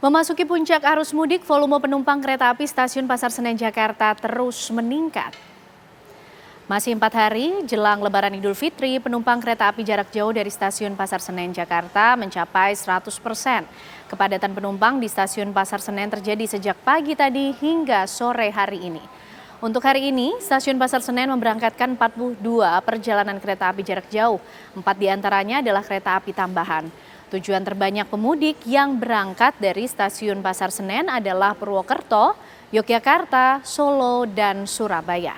Memasuki puncak arus mudik, volume penumpang kereta api stasiun Pasar Senen Jakarta terus meningkat. Masih 4 hari jelang Lebaran Idul Fitri, penumpang kereta api jarak jauh dari stasiun Pasar Senen Jakarta mencapai 100%. Kepadatan penumpang di stasiun Pasar Senen terjadi sejak pagi tadi hingga sore hari ini. Untuk hari ini, stasiun Pasar Senen memberangkatkan 42 perjalanan kereta api jarak jauh. 4 diantaranya adalah kereta api tambahan. Tujuan terbanyak pemudik yang berangkat dari stasiun Pasar Senen adalah Purwokerto, Yogyakarta, Solo, dan Surabaya.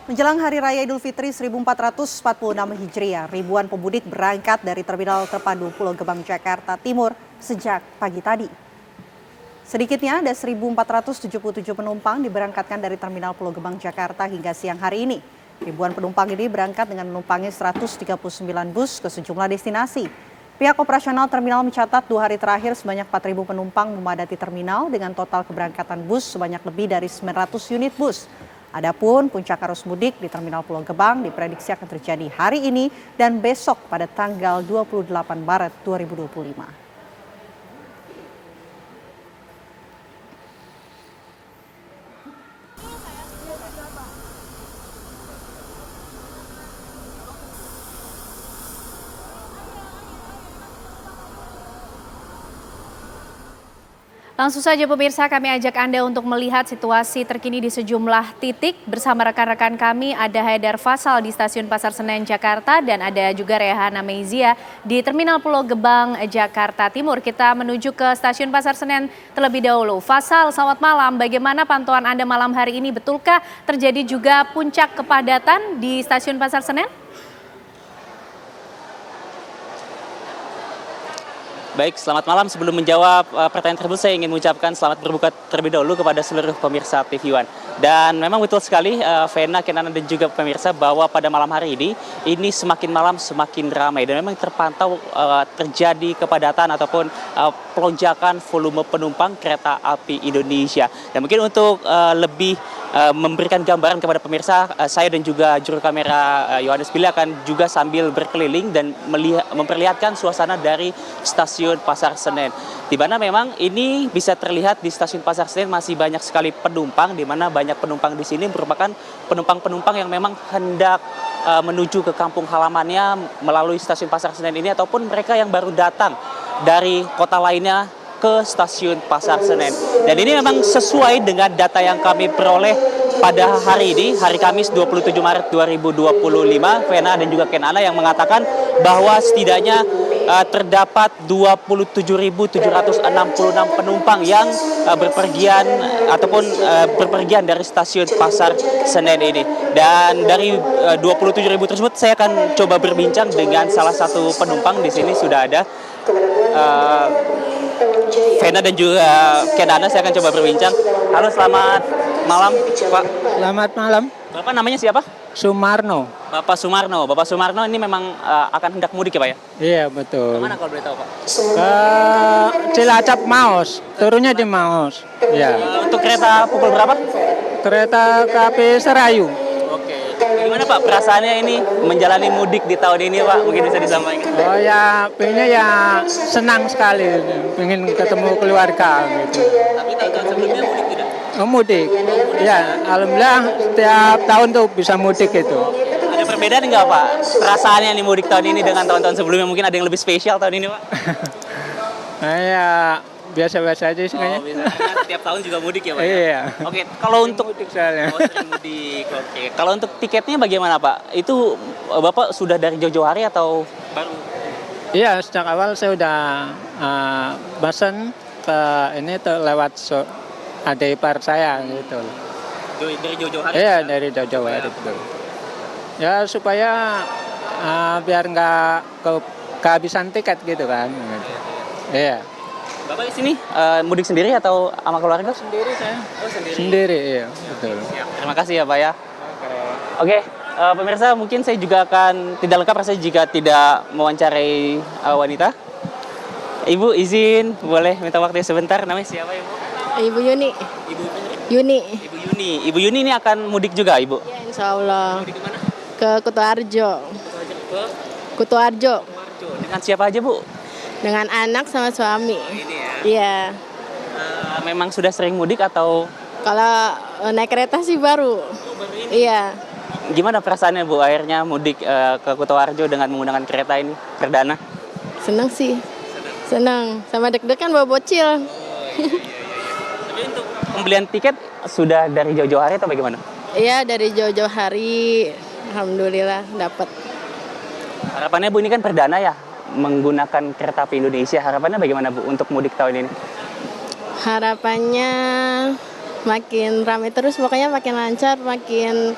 Menjelang Hari Raya Idul Fitri 1446 Hijriah, ribuan pemudik berangkat dari Terminal Terpadu Pulau Gebang, Jakarta Timur sejak pagi tadi. Sedikitnya ada 1.477 penumpang diberangkatkan dari Terminal Pulau Gebang, Jakarta hingga siang hari ini. Ribuan penumpang ini berangkat dengan menumpangi 139 bus ke sejumlah destinasi. Pihak operasional terminal mencatat 2 hari terakhir sebanyak 4.000 penumpang memadati terminal dengan total keberangkatan bus sebanyak lebih dari 900 unit bus. Adapun puncak arus mudik di Terminal Pulau Gebang diprediksi akan terjadi hari ini dan besok pada tanggal 28 Maret 2025. Langsung saja pemirsa, kami ajak Anda untuk melihat situasi terkini di sejumlah titik. Bersama rekan-rekan kami ada Haidar Faisal di Stasiun Pasar Senen Jakarta dan ada juga Rehana Meizia di Terminal Pulau Gebang Jakarta Timur. Kita menuju ke Stasiun Pasar Senen terlebih dahulu. Faisal, selamat malam. Bagaimana pantauan Anda malam hari ini? Betulkah terjadi juga puncak kepadatan di Stasiun Pasar Senen? Baik, selamat malam. Sebelum menjawab pertanyaan tersebut, saya ingin mengucapkan selamat berbuka terlebih dahulu kepada seluruh pemirsa TV One. Dan memang betul sekali, Vena, Kenana, dan juga pemirsa, bahwa pada malam hari ini semakin malam semakin ramai. Dan memang terpantau terjadi kepadatan ataupun pelonjakan volume penumpang kereta api Indonesia. Dan mungkin untuk lebih memberikan gambaran kepada pemirsa, saya dan juga juru kamera Yohanes Billy akan juga sambil berkeliling dan memperlihatkan suasana dari stasiun Pasar Senen. Di mana memang ini bisa terlihat di stasiun Pasar Senen masih banyak sekali penumpang, di mana banyak penumpang di sini merupakan penumpang-penumpang yang memang hendak menuju ke kampung halamannya melalui stasiun Pasar Senen ini, ataupun mereka yang baru datang dari kota lainnya ke stasiun Pasar Senen. Dan ini memang sesuai dengan data yang kami peroleh pada hari ini, hari Kamis 27 Maret 2025, Vena dan juga Kenana, yang mengatakan bahwa setidaknya terdapat 27.766 penumpang yang berpergian ataupun berpergian dari stasiun Pasar Senen ini. Dan dari 27.000 tersebut, saya akan coba berbincang dengan salah satu penumpang. Di sini sudah ada Vena dan juga Kenana. Saya akan coba berbincang. Halo, selamat malam, Pak. Selamat malam. Bapak namanya siapa? Sumarno. Bapak Sumarno. Bapak Sumarno ini memang akan hendak mudik ya, Pak ya? Iya, betul. Kemana kalau boleh tahu, Pak? Ke Cilacap Maus, turunnya di Maus. Ya. Untuk kereta pukul berapa? Kereta KP Serayu. Oke. Gimana, Pak, perasaannya ini menjalani mudik di tahun ini, Pak? Mungkin bisa disampaikan. Oh ya, pengennya ya senang sekali, pengen ketemu keluarga gitu. Tapi tahun-tahun sebelumnya mudik tidak? Oh, mudik. Ya, alhamdulillah setiap tahun tuh bisa mudik itu. Ada perbedaan nggak, Pak? Perasaannya nih mudik tahun ini dengan tahun-tahun sebelumnya, mungkin ada yang lebih spesial tahun ini, Pak? Nah, ya biasa-biasa aja sih kayaknya. Biasanya setiap tahun juga mudik ya, Pak? Iya. Oke, kalau untuk Mudik soalnya. sering mudik. Oke. Kalau untuk tiketnya bagaimana, Pak? Itu Bapak sudah dari jauh-jauh hari atau baru? Iya, sejak awal saya udah pesan ke ini lewat ada ipar saya gitu. Dari jauh-jauh hari? Iya, dari jauh-jauh hari betul. Ya supaya biar nggak kehabisan tiket gitu kan. Iya. Bapak di sini mudik sendiri atau sama keluarga? Sendiri saya. Oh, sendiri. Sendiri, iya, betul. Siap. Terima kasih ya, Pak ya. Oke, pemirsa, mungkin saya juga akan tidak lengkap rasanya jika tidak mewawancarai wanita. Ibu izin boleh minta waktu sebentar. Namanya siapa, Ibu? Ibu Yuni. Ibu Yuni. Ibu Yuni. Ibu Yuni ini akan mudik juga, Ibu? Ya, insya Allah. Mudik kemana? Ke Kutoarjo. Ke Kutoarjo. Kutoarjo. Dengan siapa aja, Bu? Dengan anak sama suami. Ini ya. Iya. Memang sudah sering mudik atau Kalau naik kereta sih baru. baru ini? Iya. Gimana perasaannya, Bu, akhirnya mudik ke Kutoarjo dengan menggunakan kereta ini perdana? Seneng sih. Seneng. Sama deg-degan bawa bocil. Tapi untuk pembelian tiket sudah dari jauh-jauh hari atau bagaimana? Iya, dari jauh-jauh hari. Alhamdulillah dapat. Harapannya, Bu, ini kan perdana ya menggunakan kereta api Indonesia. Harapannya bagaimana, Bu, untuk mudik tahun ini? Harapannya makin ramai terus, pokoknya makin lancar, makin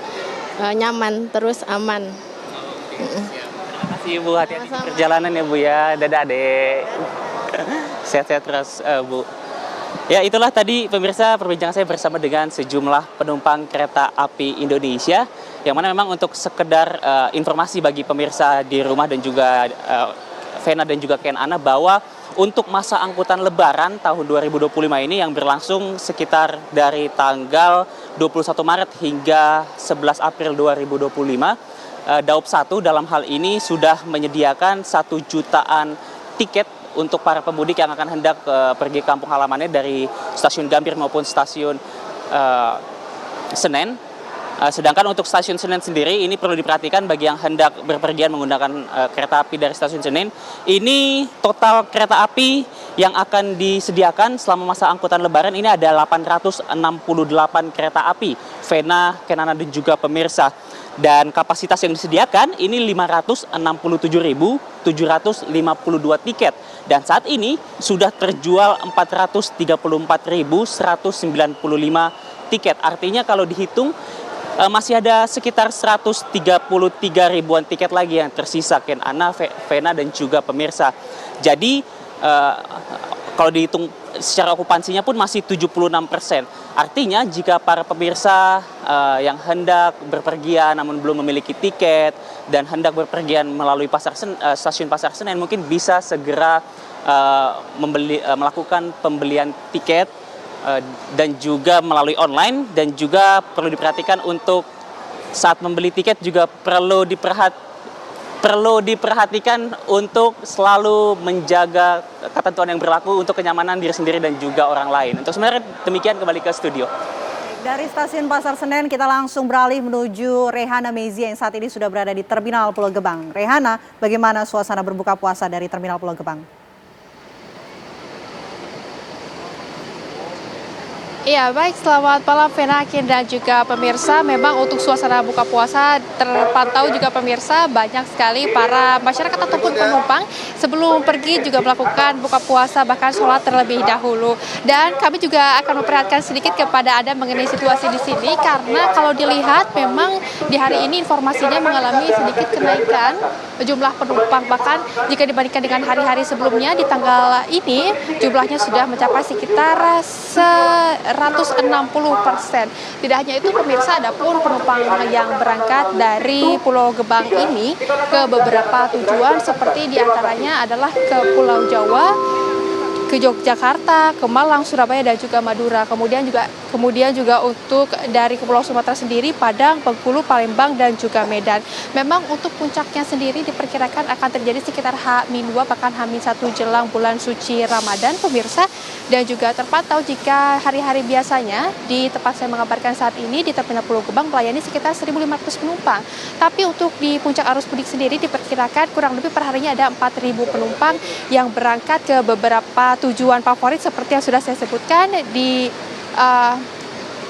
nyaman, terus aman. Terima kasih, Bu. Hati-hati di Sama-sama. perjalanan ya, Bu, ya. Dadah, Dek. Sehat-sehat terus, Bu. Ya, itulah tadi pemirsa perbincangan saya bersama dengan sejumlah penumpang kereta api Indonesia, yang mana memang untuk sekedar informasi bagi pemirsa di rumah dan juga Vena dan juga Ken Ana, bahwa untuk masa angkutan lebaran tahun 2025 ini yang berlangsung sekitar dari tanggal 21 Maret hingga 11 April 2025, Daop 1 dalam hal ini sudah menyediakan 1 jutaan tiket untuk para pemudik yang akan hendak pergi kampung halamannya dari stasiun Gambir maupun stasiun Senen. Sedangkan untuk stasiun Senen sendiri ini perlu diperhatikan bagi yang hendak berpergian menggunakan kereta api dari stasiun Senen. Ini total kereta api yang akan disediakan selama masa angkutan lebaran ini ada 868 kereta api, Vena, Kenana dan juga pemirsa. Dan kapasitas yang disediakan ini 567.752 tiket. Dan saat ini sudah terjual 434.195 tiket. Artinya kalau dihitung masih ada sekitar 133 ribuan tiket lagi yang tersisa, Ken, Ana, Vena dan juga pemirsa. Jadi kalau dihitung secara okupansinya pun masih 76%. Artinya jika para pemirsa yang hendak berpergian namun belum memiliki tiket dan hendak berpergian melalui stasiun Pasar Senen, mungkin bisa segera melakukan pembelian tiket dan juga melalui online. Dan juga perlu diperhatikan untuk saat membeli tiket juga perlu diperhatikan untuk selalu menjaga ketentuan yang berlaku untuk kenyamanan diri sendiri dan juga orang lain. Untuk sebenarnya demikian, kembali ke studio. Dari stasiun Pasar Senen kita langsung beralih menuju Rehana Mezia yang saat ini sudah berada di Terminal Pulau Gebang. Rehana, bagaimana suasana berbuka puasa dari Terminal Pulau Gebang? Iya, baik, selamat malam Vena, Ken, dan juga pemirsa. Memang untuk suasana buka puasa terpantau juga pemirsa, banyak sekali para masyarakat ataupun penumpang sebelum pergi juga melakukan buka puasa, bahkan sholat terlebih dahulu. Dan kami juga akan memperhatikan sedikit kepada Anda mengenai situasi di sini, karena kalau dilihat memang di hari ini informasinya mengalami sedikit kenaikan jumlah penumpang. Bahkan jika dibandingkan dengan hari-hari sebelumnya, di tanggal ini jumlahnya sudah mencapai sekitar 160%. Tidak hanya itu pemirsa, ada pun penumpang yang berangkat dari Pulau Gebang ini ke beberapa tujuan, seperti diantaranya adalah ke Pulau Jawa, ke Yogyakarta, ke Malang, Surabaya, dan juga Madura. Kemudian juga untuk dari ke Pulau Sumatera sendiri, Padang, Bengkulu, Palembang, dan juga Medan. Memang untuk puncaknya sendiri diperkirakan akan terjadi sekitar H-2 bahkan H-1 jelang bulan suci Ramadan, pemirsa. Dan juga terpantau jika hari-hari biasanya di tempat saya mengabarkan saat ini di Terminal Pulau Gebang melayani sekitar 1.500 penumpang. Tapi untuk di puncak arus mudik sendiri diperkirakan kurang lebih perharinya ada 4.000 penumpang yang berangkat ke beberapa tujuan favorit seperti yang sudah saya sebutkan di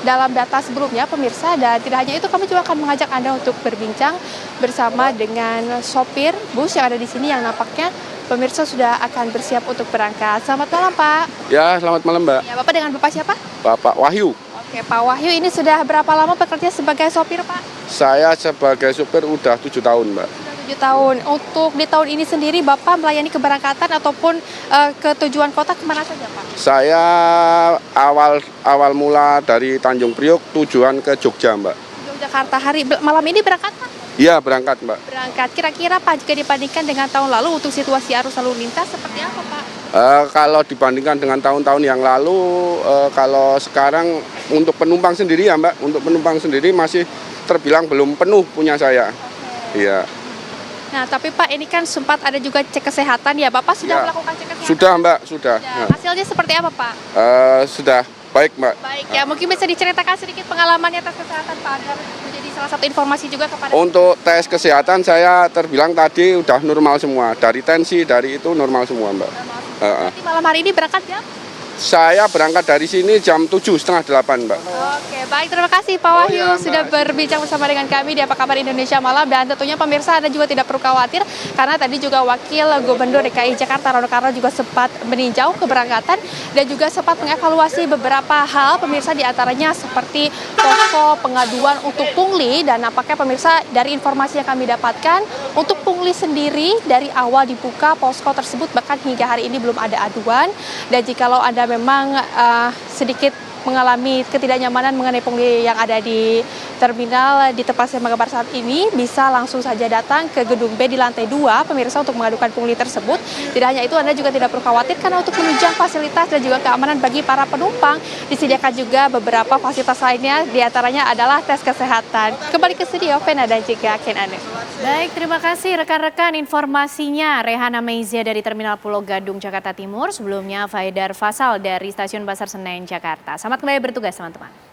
dalam data sebelumnya, pemirsa. Dan tidak hanya itu, kami juga akan mengajak Anda untuk berbincang bersama dengan sopir bus yang ada di sini yang nampaknya pemirsa sudah akan bersiap untuk berangkat. Selamat malam, Pak. Ya, selamat malam, Mbak. Ya, Bapak dengan Bapak siapa? Bapak Wahyu. Oke, Pak Wahyu, ini sudah berapa lama bekerja sebagai sopir, Pak? Saya sebagai supir udah 7 tahun, Mbak. 7 tahun. Untuk di tahun ini sendiri, Bapak melayani keberangkatan ataupun ke tujuan kota kemana saja, Pak? Saya awal mula dari Tanjung Priok tujuan ke Jogja, Mbak. Yogyakarta. Malam ini berangkat, Pak? Iya, berangkat, Mbak. Berangkat. Kira-kira, Pak, jika dibandingkan dengan tahun lalu untuk situasi arus lalu lintas seperti apa, Pak? Kalau dibandingkan dengan tahun-tahun yang lalu, kalau sekarang untuk penumpang sendiri ya, Mbak, untuk penumpang sendiri masih terbilang belum penuh punya saya. Oke. Iya. Nah, tapi Pak, ini kan sempat ada juga cek kesehatan ya. Bapak sudah Ya. melakukan cek kesehatan? Sudah Mbak, sudah. Ya, hasilnya seperti apa Pak? Sudah baik Mbak. Baik ya, mungkin bisa diceritakan sedikit pengalamannya tes kesehatan Pak agar menjadi salah satu informasi juga kepada Untuk tes kesehatan saya terbilang tadi udah normal semua. Dari tensi, dari itu normal semua Mbak. Berarti malam hari ini berangkat jam? Saya berangkat dari sini jam 7, setengah 8 Mbak. Oke, baik, terima kasih Pak Wahyu iya, Mbak. sudah berbincang bersama dengan kami di Apa Kabar Indonesia Malam. Dan tentunya pemirsa Anda juga tidak perlu khawatir karena tadi juga Wakil Gubernur DKI Jakarta Rano Karno juga sempat meninjau keberangkatan dan juga sempat mengevaluasi beberapa hal pemirsa, diantaranya seperti posko pengaduan untuk pungli. Dan nampaknya pemirsa dari informasi yang kami dapatkan untuk pungli sendiri dari awal dibuka posko tersebut bahkan hingga hari ini belum ada aduan. Dan jikalau Anda memang sedikit mengalami ketidaknyamanan mengenai pungli yang ada di terminal di tempat saya menggambar saat ini, bisa langsung saja datang ke gedung B di lantai 2 pemirsa untuk mengadukan pungli tersebut. Tidak hanya itu, Anda juga tidak perlu khawatir karena untuk menunjang fasilitas dan juga keamanan bagi para penumpang disediakan juga beberapa fasilitas lainnya, diantaranya adalah tes kesehatan. Kembali ke studio, Vena dan juga Ken Ane. Baik, terima kasih rekan-rekan informasinya. Rehana Meizia dari Terminal Pulau Gadung, Jakarta Timur. Sebelumnya Faidar Fasal dari Stasiun Pasar Senen, Jakarta. Selamat kembali bertugas teman-teman.